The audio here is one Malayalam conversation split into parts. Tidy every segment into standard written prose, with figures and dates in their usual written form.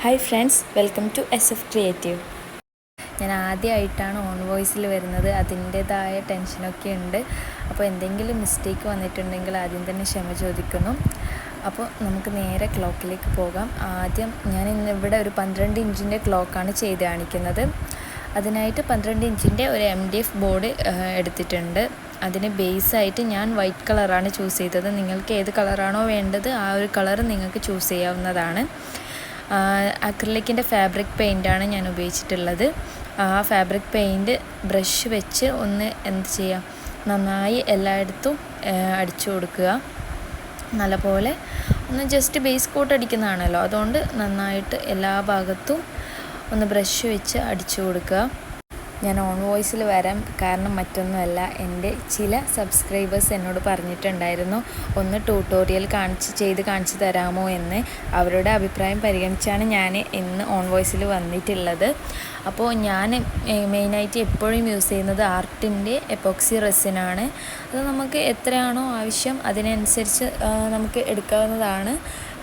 Hi friends, welcome to SF creative. ഞാൻ ആദ്യമായിട്ടാണ് ഓൺ വോയിസിൽ വരുന്നത്. അതിൻ്റേതായ ടെൻഷനൊക്കെ ഉണ്ട്. അപ്പോൾ എന്തെങ്കിലും മിസ്റ്റേക്ക് വന്നിട്ടുണ്ടെങ്കിൽ ആദ്യം തന്നെ ക്ഷമ ചോദിക്കുന്നു. അപ്പോൾ നമുക്ക് നേരെ ക്ലോക്കിലേക്ക് പോകാം. ആദ്യം ഞാൻ ഇന്നിവിടെ ഒരു 12 ഇഞ്ചിൻ്റെ ക്ലോക്കാണ് ചെയ്ത് കാണിക്കുന്നത്. അതിനായിട്ട് 12 ഇഞ്ചിൻ്റെ ഒരു MDF ബോർഡ് എടുത്തിട്ടുണ്ട്. അതിന് ബേസായിട്ട് ഞാൻ വൈറ്റ് കളറാണ് ചൂസ് ചെയ്തത്. നിങ്ങൾക്ക് ഏത് കളറാണോ വേണ്ടത് ആ ഒരു കളർ നിങ്ങൾക്ക് ചൂസ് ചെയ്യാവുന്നതാണ്. അക്രിലിക്കിൻ്റെ ഫാബ്രിക് പെയിൻ്റാണ് ഞാൻ ഉപയോഗിച്ചിട്ടുള്ളത്. ആ ഫാബ്രിക് പെയിൻറ്റ് ബ്രഷ് വെച്ച് ഒന്ന് നന്നായി എല്ലായിടത്തും അടിച്ചു കൊടുക്കുക. നല്ലപോലെ ഒന്ന് ജസ്റ്റ് ബേസ് കോട്ട് അടിക്കുന്നതാണല്ലോ, അതുകൊണ്ട് നന്നായിട്ട് എല്ലാ ഭാഗത്തും ഒന്ന് ബ്രഷ് വെച്ച് അടിച്ചു കൊടുക്കുക. ഞാൻ ഓൺ വോയിസിൽ വരാൻ കാരണം മറ്റൊന്നുമല്ല, എൻ്റെ ചില സബ്സ്ക്രൈബേഴ്സ് എന്നോട് പറഞ്ഞിട്ടുണ്ടായിരുന്നു ഒന്ന് ട്യൂട്ടോറിയൽ ചെയ്ത് കാണിച്ചു തരാമോ എന്ന്. അവരുടെ അഭിപ്രായം പരിഗണിച്ചാണ് ഞാൻ ഇന്ന് ഓൺ വോയിസിൽ വന്നിട്ടുള്ളത്. അപ്പോൾ ഞാൻ മെയിനായിട്ട് എപ്പോഴും യൂസ് ചെയ്യുന്നത് ആർട്ടിൻ്റെ എപ്പോക്സി റെസിനാണ്. അത് നമുക്ക് എത്രയാണോ ആവശ്യം അതിനനുസരിച്ച് നമുക്ക് എടുക്കാവുന്നതാണ്.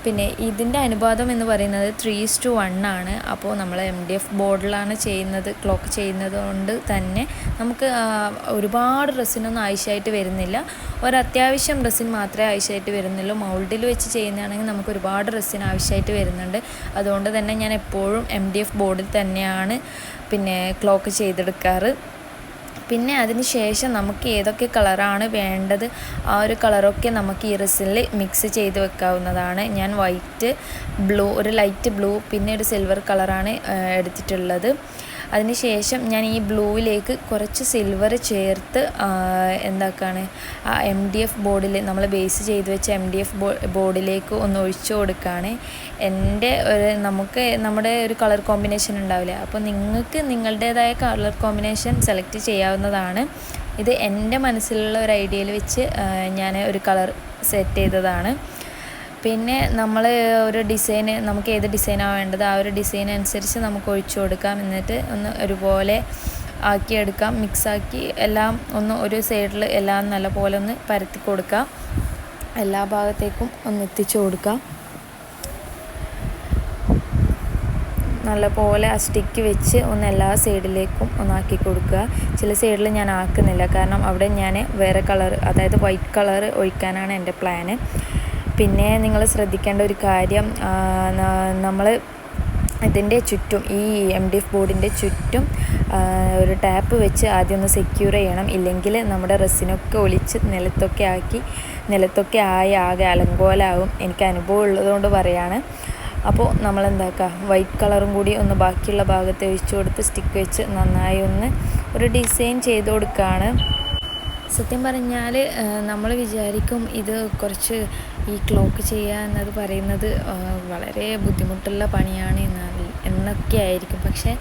പിന്നെ ഇതിൻ്റെ അനുപാതം എന്ന് പറയുന്നത് 3:1 ആണ്. അപ്പോൾ നമ്മൾ MDF ബോർഡിലാണ് ക്ലോക്ക് ചെയ്യുന്നത് കൊണ്ട് തന്നെ നമുക്ക് ഒരുപാട് റെസിനൊന്നും ആവശ്യമായിട്ട് വരുന്നില്ല. ഒരത്യാവശ്യം റെസിൻ മാത്രമേ ആവശ്യമായിട്ട് വരുന്നുള്ളൂ. മൗൾഡിൽ വെച്ച് ചെയ്യുന്നതാണെങ്കിൽ നമുക്ക് ഒരുപാട് റെസിൻ ആവശ്യമായിട്ട് വരുന്നുണ്ട്. അതുകൊണ്ട് തന്നെ ഞാൻ എപ്പോഴും MDF ബോർഡിൽ തന്നെയാണ് ക്ലോക്ക് ചെയ്തെടുക്കാറ്. പിന്നെ അതിന് ശേഷം നമുക്ക് ഏതൊക്കെ കളറാണ് വേണ്ടത് ആ ഒരു കളറൊക്കെ നമുക്ക് ഈ റെസിനിൽ മിക്സ് ചെയ്ത് വെക്കാവുന്നതാണ്. ഞാൻ വൈറ്റ്, ബ്ലൂ, ഒരു ലൈറ്റ് ബ്ലൂ, പിന്നെ ഒരു സിൽവർ കളറാണ് എടുത്തിട്ടുള്ളത്. അതിന് ശേഷം ഞാൻ ഈ ബ്ലൂവിലേക്ക് കുറച്ച് സിൽവർ ചേർത്ത് ആ MDF ബോർഡിൽ നമ്മൾ ബേസ് ചെയ്ത് വെച്ച MDF ബോർഡിലേക്ക് ഒന്ന് ഒഴിച്ചു കൊടുക്കുകയാണ്. നമ്മുടെ ഒരു കളർ കോമ്പിനേഷൻ ഉണ്ടാവില്ലേ, അപ്പോൾ നിങ്ങൾക്ക് നിങ്ങളുടേതായ കളർ കോമ്പിനേഷൻ സെലക്ട് ചെയ്യാവുന്നതാണ്. ഇത് എൻ്റെ മനസ്സിലുള്ള ഒരു ഐഡിയയിൽ വെച്ച് ഞാൻ ഒരു കളർ സെറ്റ് ചെയ്തതാണ്. പിന്നെ നമ്മൾ ഒരു ഡിസൈന്, നമുക്ക് ഏത് ഡിസൈനാണ് വേണ്ടത് ആ ഒരു ഡിസൈൻ അനുസരിച്ച് നമുക്ക് ഒഴിച്ചു കൊടുക്കാം. എന്നിട്ട് ഒന്ന് ഒരുപോലെ ആക്കിയെടുക്കാം. മിക്സാക്കി എല്ലാം ഒന്ന് ഒരു സൈഡിൽ എല്ലാം നല്ലപോലെ ഒന്ന് പരത്തി കൊടുക്കാം. എല്ലാ ഭാഗത്തേക്കും ഒന്ന് എത്തിച്ചു കൊടുക്കാം. നല്ലപോലെ ആ സ്റ്റിക്ക് വെച്ച് ഒന്ന് എല്ലാ സൈഡിലേക്കും ഒന്നാക്കി കൊടുക്കുക. ചില സൈഡിൽ ഞാൻ ആക്കുന്നില്ല, കാരണം അവിടെ ഞാൻ വേറെ കളർ, അതായത് വൈറ്റ് കളർ ഒഴിക്കാനാണ് എൻ്റെ പ്ലാന്. പിന്നെ നിങ്ങൾ ശ്രദ്ധിക്കേണ്ട ഒരു കാര്യം, നമ്മൾ ഇതിൻ്റെ ചുറ്റും, ഈ MDF ബോർഡിൻ്റെ ചുറ്റും ഒരു ടാപ്പ് വെച്ച് ആദ്യം ഒന്ന് സെക്യൂർ ചെയ്യണം. ഇല്ലെങ്കിൽ നമ്മുടെ റെസിനൊക്കെ ഒലിച്ച് നിലത്തൊക്കെ ആയി ആകെ അലങ്കോലാവും. എനിക്ക് അനുഭവം ഉള്ളതുകൊണ്ട് പറയാണ്. അപ്പോൾ നമ്മൾ വൈറ്റ് കളറും കൂടി ഒന്ന് ബാക്കിയുള്ള ഭാഗത്ത് ഒഴിച്ചു കൊടുത്ത് സ്റ്റിക്ക് വെച്ച് നന്നായി ഒന്ന് ഒരു ഡിസൈൻ ചെയ്ത് കൊടുക്കുകയാണ്. സത്യം പറഞ്ഞാൽ നമ്മൾ വിചാരിക്കും ഇത് കുറച്ച് ഈ ക്ലോക്ക് ചെയ്യുക എന്നത് പറയുന്നത് വളരെ ബുദ്ധിമുട്ടുള്ള പണിയാണ് എന്നൊക്കെ ആയിരിക്കും. പക്ഷേ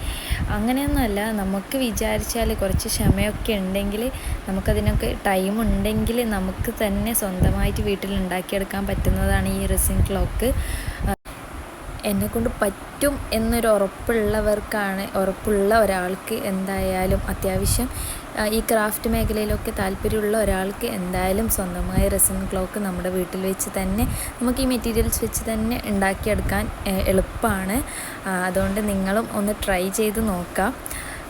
അങ്ങനെയൊന്നുമല്ല. നമുക്ക് വിചാരിച്ചാൽ കുറച്ച് ക്ഷമയൊക്കെ ഉണ്ടെങ്കിൽ, നമുക്കതിനൊക്കെ ടൈം ഉണ്ടെങ്കിൽ നമുക്ക് തന്നെ സ്വന്തമായിട്ട് വീട്ടിൽ ഉണ്ടാക്കിയെടുക്കാൻ പറ്റുന്നതാണ് ഈ റെസിൻ ക്ലോക്ക്. എന്നെക്കൊണ്ട് പറ്റും എന്നൊരു ഉറപ്പുള്ള ഒരാൾക്ക് എന്തായാലും, അത്യാവശ്യം ഈ ക്രാഫ്റ്റ് മേഖലയിലൊക്കെ താല്പര്യമുള്ള ഒരാൾക്ക് എന്തായാലും സ്വന്തമായ റെസിൻ ക്ലോക്ക് നമ്മുടെ വീട്ടിൽ വെച്ച് തന്നെ നമുക്ക് ഈ മെറ്റീരിയൽസ് വെച്ച് തന്നെ ഉണ്ടാക്കിയെടുക്കാൻ എളുപ്പമാണ്. അതുകൊണ്ട് നിങ്ങളും ഒന്ന് ട്രൈ ചെയ്ത് നോക്കാം.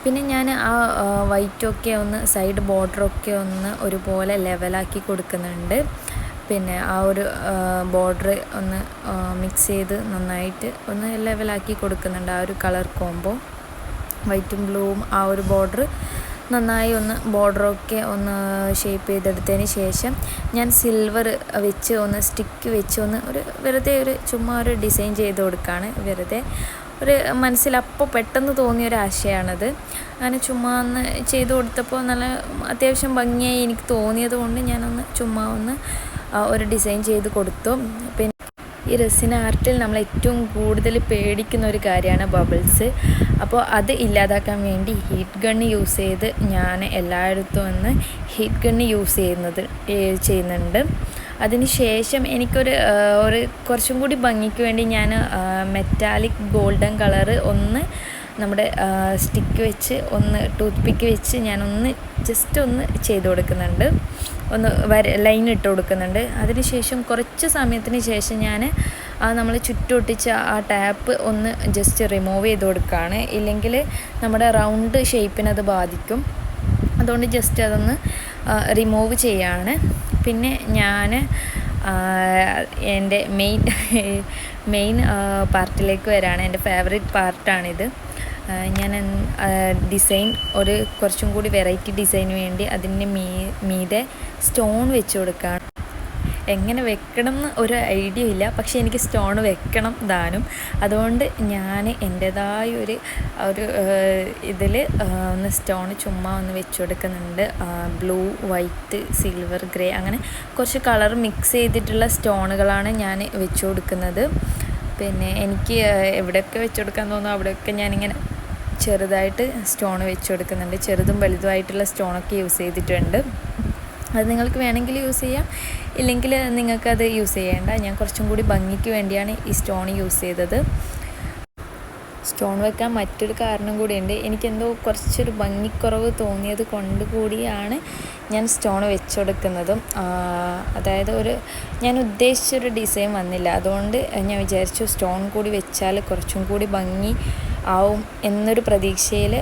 പിന്നെ ഞാൻ ആ വൈറ്റൊക്കെ ഒന്ന് സൈഡ് ബോർഡറൊക്കെ ഒന്ന് ഒരുപോലെ ലെവലാക്കി കൊടുക്കുന്നുണ്ട്. പിന്നെ ആ ഒരു ബോർഡർ ഒന്ന് മിക്സ് ചെയ്ത് നന്നായിട്ട് ഒന്ന് ലെവലാക്കി കൊടുക്കുന്നുണ്ട്. ആ ഒരു കളർ കോംബോ വൈറ്റും ബ്ലൂവും ആ ഒരു ബോർഡർ നന്നായി ഒന്ന് ബോർഡറൊക്കെ ഒന്ന് ഷേപ്പ് ചെയ്തെടുത്തതിന് ശേഷം ഞാൻ സിൽവർ വെച്ച് ഒന്ന് സ്റ്റിക്ക് വെച്ച് ഒന്ന് വെറുതെ ചുമ്മാ ഒരു ഡിസൈൻ ചെയ്ത് കൊടുക്കുകയാണ്. വെറുതെ ഒരു മനസ്സിലപ്പോൾ പെട്ടെന്ന് തോന്നിയൊരു ആശയമാണത്. അങ്ങനെ ചുമ്മാ ഒന്ന് ചെയ്ത് കൊടുത്തപ്പോൾ നല്ല അത്യാവശ്യം ഭംഗിയായി എനിക്ക് തോന്നിയത് കൊണ്ട് ഞാനൊന്ന് ചുമ്മാ ഒന്ന് ഒരു ഡിസൈൻ ചെയ്ത് കൊടുത്തു. പിന്നെ ഈ റെസിൻ ആർട്ടിൽ നമ്മൾ ഏറ്റവും കൂടുതൽ പേടിക്കുന്ന ഒരു കാര്യമാണ് ബബിൾസ്. അപ്പോൾ അത് ഇല്ലാതാക്കാൻ വേണ്ടി ഹീറ്റ് ഗണ്ണ് യൂസ് ചെയ്ത് ഞാൻ എല്ലായിടത്തും ഒന്ന് ഹീറ്റ് ഗണ്ണ് യൂസ് ചെയ്യുന്നുണ്ട്. അതിന് ശേഷം എനിക്കൊരു കുറച്ചും കൂടി ഭംഗിക്ക് വേണ്ടി ഞാൻ മെറ്റാലിക് ഗോൾഡൻ കളറ് ഒന്ന് നമ്മുടെ സ്റ്റിക്ക് വെച്ച് ടൂത്ത് പിക്ക് വെച്ച് ഞാനൊന്ന് ജസ്റ്റ് ഒന്ന് ചെയ്ത് കൊടുക്കുന്നുണ്ട്. ഒന്ന് ലൈൻ ഇട്ട് കൊടുക്കുന്നുണ്ട്. അതിനുശേഷം കുറച്ച് സമയത്തിന് ശേഷം ഞാൻ നമ്മൾ ചുറ്റൊട്ടിച്ച ആ ടാപ്പ് ഒന്ന് ജസ്റ്റ് റിമൂവ് ചെയ്ത് കൊടുക്കുകയാണ്. ഇല്ലെങ്കിൽ നമ്മുടെ റൗണ്ട് ഷേപ്പിനത് ബാധിക്കും. അതുകൊണ്ട് ജസ്റ്റ് അതൊന്ന് റിമൂവ് ചെയ്യാണ്. പിന്നെ ഞാൻ എൻ്റെ മെയിൻ പാർട്ടിലേക്ക് വരാണ്. എൻ്റെ ഫേവറേറ്റ് പാർട്ടാണിത്. ഞാൻ ഡിസൈൻ കുറച്ചും കൂടി വെറൈറ്റി ഡിസൈന് വേണ്ടി അതിൻ്റെ മീതെ സ്റ്റോൺ വെച്ച് കൊടുക്കുകയാണ്. എങ്ങനെ വെക്കണം എന്ന് ഒരു ഐഡിയ ഇല്ല, പക്ഷേ എനിക്ക് സ്റ്റോൺ വെക്കണം താനും. അതുകൊണ്ട് ഞാൻ എൻ്റേതായ ഒരു ഇതിൽ ഒന്ന് സ്റ്റോൺ ചുമ്മാ ഒന്ന് വെച്ച് കൊടുക്കുന്നുണ്ട്. ബ്ലൂ, വൈറ്റ്, സിൽവർ, ഗ്രേ അങ്ങനെ കുറച്ച് കളർ മിക്സ് ചെയ്തിട്ടുള്ള സ്റ്റോണുകളാണ് ഞാൻ വെച്ച് കൊടുക്കുന്നത്. പിന്നെ എനിക്ക് എവിടെയൊക്കെ വെച്ച് കൊടുക്കാൻ തോന്നുന്നു അവിടെയൊക്കെ ഞാനിങ്ങനെ ചെറുതായിട്ട് സ്റ്റോൺ വെച്ച് കൊടുക്കുന്നുണ്ട്. ചെറുതും വലുതുമായിട്ടുള്ള സ്റ്റോണൊക്കെ യൂസ് ചെയ്തിട്ടുണ്ട്. അത് നിങ്ങൾക്ക് വേണമെങ്കിൽ യൂസ് ചെയ്യാം, ഇല്ലെങ്കിൽ നിങ്ങൾക്കത് യൂസ് ചെയ്യേണ്ട. ഞാൻ കുറച്ചും കൂടി ഭംഗിക്ക് വേണ്ടിയാണ് ഈ സ്റ്റോൺ യൂസ് ചെയ്തത്. സ്റ്റോൺ വെക്കാൻ മറ്റൊരു കാരണം കൂടിയുണ്ട്. എനിക്കെന്തോ കുറച്ചൊരു ഭംഗിക്കുറവ് തോന്നിയത് കൊണ്ട് കൂടിയാണ് ഞാൻ സ്റ്റോൺ വെച്ച് കൊടുക്കുന്നതും. അതായത് ഞാൻ ഉദ്ദേശിച്ചൊരു ഡിസൈൻ വന്നില്ല. അതുകൊണ്ട് ഞാൻ വിചാരിച്ചു സ്റ്റോൺ കൂടി വെച്ചാൽ കുറച്ചും കൂടി ഭംഗി ആവും എന്നൊരു പ്രതീക്ഷയിൽ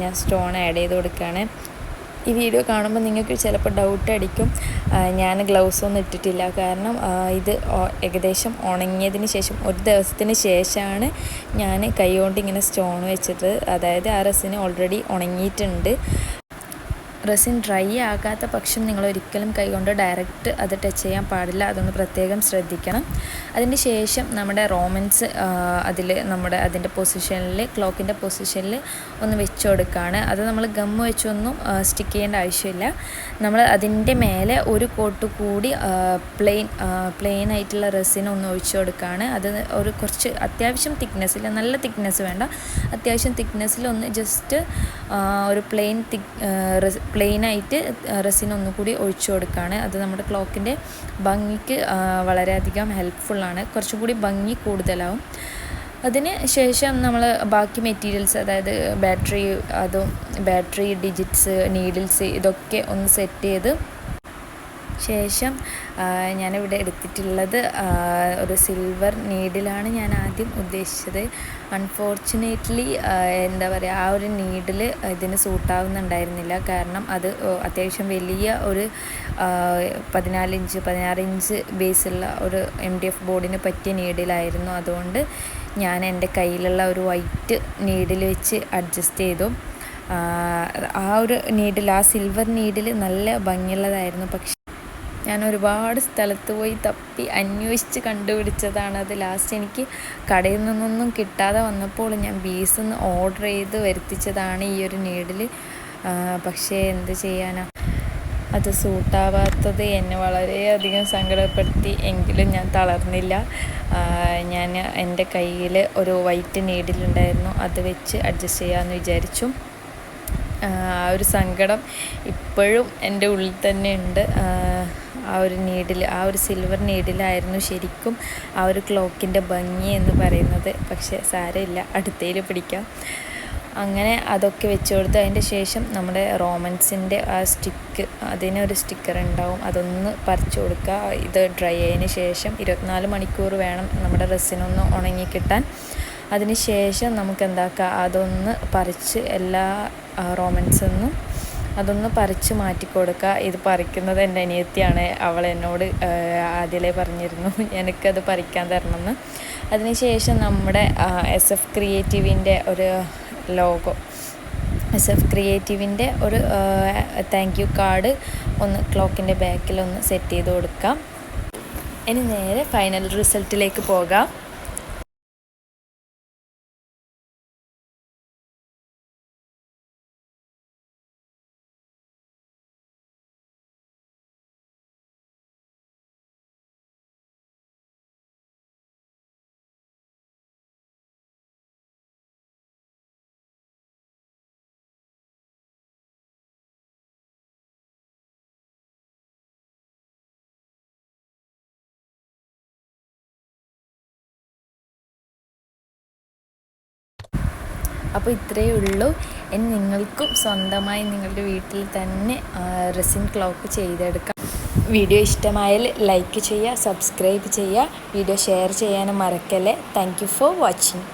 ഞാൻ സ്റ്റോൺ ആഡ് ചെയ്ത് കൊടുക്കുകയാണ്. ഈ വീഡിയോ കാണുമ്പോൾ നിങ്ങൾക്ക് ചിലപ്പോൾ ഡൗട്ട് അടിക്കും, ഞാൻ ഗ്ലൗസ് ഒന്നും ഇട്ടിട്ടില്ല. കാരണം ഇത് ഏകദേശം ഉണങ്ങിയതിന് ശേഷം ഒരു ദിവസത്തിന് ശേഷമാണ് ഞാൻ കൈ കൊണ്ട് ഇങ്ങനെ സ്റ്റോൺ വെച്ചത്. അതായത് ആ റെസിന് ഓൾറെഡി ഉണങ്ങിയിട്ടുണ്ട്. റെസിൻ ഡ്രൈ ആകാത്ത പക്ഷം നിങ്ങൾ ഒരിക്കലും കൈകൊണ്ട് ഡയറക്റ്റ് അത് ടച്ച് ചെയ്യാൻ പാടില്ല. അതൊന്ന് പ്രത്യേകം ശ്രദ്ധിക്കണം. അതിന് ശേഷം നമ്മുടെ റോമൻസ് അതിൻ്റെ പൊസിഷനിൽ, ക്ലോക്കിൻ്റെ പൊസിഷനിൽ ഒന്ന് വെച്ച് കൊടുക്കുകയാണ്. അത് നമ്മൾ ഗം വെച്ചൊന്നും സ്റ്റിക്ക് ചെയ്യേണ്ട ആവശ്യമില്ല. നമ്മൾ അതിൻ്റെ മേലെ ഒരു കോട്ട് കൂടി പ്ലെയിൻ ആയിട്ടുള്ള റെസിൻ ഒന്ന് ഒഴിച്ചു കൊടുക്കുകയാണ്. അത് കുറച്ച് അത്യാവശ്യം തിക്നെസ്സിൽ, നല്ല തിക്നെസ് വേണ്ട, അത്യാവശ്യം തിക്നെസ്സിൽ ഒന്ന് ജസ്റ്റ് ഒരു പ്ലെയിനായിട്ട് റെസിൻ ഒന്നുകൂടി ഒഴിച്ചു കൊടുക്കുകയാണ്. അത് നമ്മുടെ ക്ലോക്കിൻ്റെ ഭംഗിക്ക് വളരെയധികം ഹെൽപ്ഫുള്ളാണ്. കുറച്ചും കൂടി ഭംഗി കൂടുതലാവും. അതിന് ശേഷം നമ്മൾ ബാക്കി മെറ്റീരിയൽസ്, അതായത് ബാറ്ററി ഡിജിറ്റ്സ്, നീഡിൽസ് ഇതൊക്കെ ഒന്ന് സെറ്റ് ചെയ്ത് ശേഷം ഞാനിവിടെ എടുത്തിട്ടുള്ളത് ഒരു സിൽവർ നീഡിലാണ് ഞാൻ ആദ്യം ഉദ്ദേശിച്ചത്. അൺഫോർച്ചുനേറ്റ്ലി എന്താ പറയുക, ആ ഒരു നീഡിൽ ഇതിന് സൂട്ടാവുന്നുണ്ടായിരുന്നില്ല. കാരണം അത് അത്യാവശ്യം വലിയ ഒരു 16 ഇഞ്ച് ബേസുള്ള ഒരു MDF ബോർഡിന് പറ്റിയ നീഡിലായിരുന്നു. അതുകൊണ്ട് ഞാൻ എൻ്റെ കയ്യിലുള്ള ഒരു വൈറ്റ് നീഡിൽ വെച്ച് അഡ്ജസ്റ്റ് ചെയ്തു. ആ ഒരു നീഡിൽ, ആ സിൽവർ നീഡിൽ നല്ല ഭംഗിയുള്ളതായിരുന്നു. പക്ഷേ ഞാൻ ഒരുപാട് സ്ഥലത്ത് പോയി തപ്പി അന്വേഷിച്ച് കണ്ടുപിടിച്ചതാണ് അത്. ലാസ്റ്റ് എനിക്ക് കടയിൽ നിന്നൊന്നും കിട്ടാതെ വന്നപ്പോൾ ഞാൻ ബീസിൽ നിന്ന് ഓർഡർ ചെയ്ത് വരുത്തിച്ചതാണ് ഈ ഒരു നീഡിൽ. പക്ഷേ എന്ത് ചെയ്യാനാ, അത് സൂട്ടാവാത്തത് എന്നെ വളരെയധികം സങ്കടപ്പെടുത്തി. എങ്കിലും ഞാൻ തളർന്നില്ല. ഞാൻ എൻ്റെ കയ്യിൽ ഒരു വൈറ്റ് നീഡിലുണ്ടായിരുന്നു, അത് വെച്ച് അഡ്ജസ്റ്റ് ചെയ്യാമെന്ന് വിചാരിച്ചു. ആ ഒരു സങ്കടം ഇപ്പോഴും എൻ്റെ ഉള്ളിൽ തന്നെ ഉണ്ട്. ആ ഒരു നീഡിൽ, ആ ഒരു സിൽവർ നീഡിലായിരുന്നു ശരിക്കും ആ ഒരു ക്ലോക്കിൻ്റെ ഭംഗി എന്ന് പറയുന്നത്. പക്ഷേ സാരമില്ല, അടുത്തതിൽ പിടിക്കാം. അങ്ങനെ അതൊക്കെ വെച്ച് കൊടുത്ത് അതിൻ്റെ ശേഷം നമ്മുടെ റോമൻസിൻ്റെ ആ സ്റ്റിക്ക്, അതിനൊരു സ്റ്റിക്കർ ഉണ്ടാവും, അതൊന്ന് പറിച്ചു കൊടുക്കുക. ഇത് ഡ്രൈ ആയതിന് ശേഷം 24 മണിക്കൂർ വേണം നമ്മുടെ റെസിനൊന്ന് ഉണങ്ങിക്കിട്ടാൻ. അതിന് ശേഷം നമുക്ക് എന്താക്കാം, അതൊന്ന് പറിച്ച് എല്ലാ റോമൻസൊന്നും അതൊന്ന് പറിച്ച് മാറ്റിക്കൊടുക്കുക. ഇത് പറിക്കുന്നത് എൻ്റെ അനിയത്തിയാണ്. അവൾ എന്നോട് ആദ്യമേ പറഞ്ഞിരുന്നു എനിക്കത് പറിക്കാൻ തരണമെന്ന്. അതിന് ശേഷം നമ്മുടെ SF ക്രിയേറ്റീവിൻ്റെ ഒരു ലോഗോ, SF ക്രിയേറ്റീവിൻ്റെ ഒരു താങ്ക് യു കാർഡ് ഒന്ന് ക്ലോക്കിൻ്റെ ബാക്കിലൊന്ന് സെറ്റ് ചെയ്ത് കൊടുക്കാം. ഇനി നേരെ ഫൈനൽ റിസൾട്ടിലേക്ക് പോകാം. അപ്പോൾ ഇത്രയേ ഉള്ളൂ. ഇനി നിങ്ങൾക്കും സ്വന്തമായി നിങ്ങളുടെ വീട്ടിൽ തന്നെ റെസിൻ ക്ലോക്ക് ചെയ്തെടുക്കാം. വീഡിയോ ഇഷ്ടമായാൽ ലൈക്ക് ചെയ്യുക, സബ്സ്ക്രൈബ് ചെയ്യുക, വീഡിയോ ഷെയർ ചെയ്യാനും മറക്കല്ലേ. Thank you for watching.